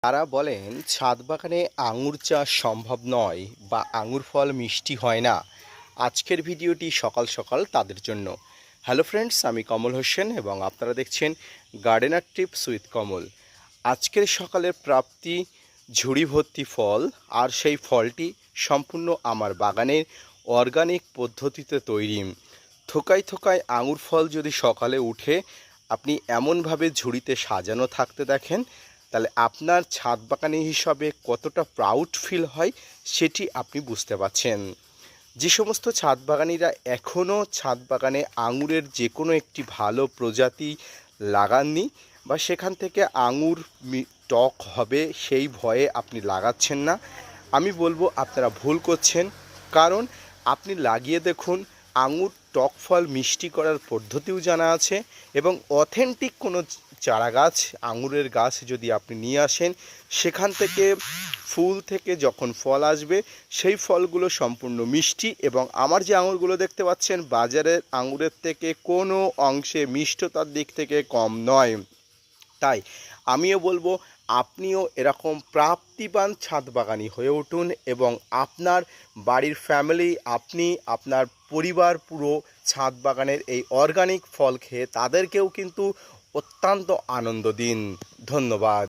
তারা বলেন ছাদ বাগানে আঙুর চাষ সম্ভব নয় বা আঙুর ফল মিষ্টি হয় না। আজকের ভিডিওটি সকাল সকাল তাদের জন্য। হ্যালো ফ্রেন্ডস, আমি কমল হোসেন এবং আপনারা দেখছেন গার্ডেনার টিপস উইথ কমল। আজকের সকালের প্রাপ্তি ঝুড়ি ভর্তি ফল, আর সেই ফলটি সম্পূর্ণ আমার বাগানের অর্গানিক পদ্ধতিতে তৈরি। থোকায় থোকায় আঙুর ফল যদি সকালে উঠে আপনি এমনভাবে ঝুড়িতে সাজানো থাকতে দেখেন, তাহলে আপনার ছাদ বাগানি হিসাবে কতটা প্রাউড ফিল হয় সেটি আপনি বুঝতে পারছেন। যে সমস্ত ছাদ বাগানিরা এখনও ছাদ বাগানে আঙুরের যে কোনো একটি ভালো প্রজাতি লাগাননি বা সেখান থেকে আঙুর টক হবে সেই ভয়ে আপনি লাগাচ্ছেন না, আমি বলবো আপনারা ভুল করছেন। কারণ আপনি লাগিয়ে দেখুন, আঙুর টক ফল মিষ্টি করার পদ্ধতিও জানা আছে এবং অথেন্টিক কোনো চারা গাছ, আঙুরের গাছ যদি আপনি নিয়ে আসেন, সেখান থেকে ফুল থেকে যখন ফল আসবে সেই ফলগুলো সম্পূর্ণ মিষ্টি এবং আমার যে আঙুরগুলো দেখতে পাচ্ছেন বাজারের আঙুরের থেকে কোনো অংশে মিষ্টতার দিক থেকে কম নয়। তাই আমিও বলবো আপনিও এরকম প্রাপ্তিবান ছাদ বাগানি হয়ে উঠুন এবং আপনার বাড়ির ফ্যামিলি, আপনি আপনার পরিবার পুরো ছাদ বাগানের এই অর্গানিক ফল খেয়ে তাদেরকেও কিন্তু অত্যন্ত আনন্দ দিন। ধন্যবাদ।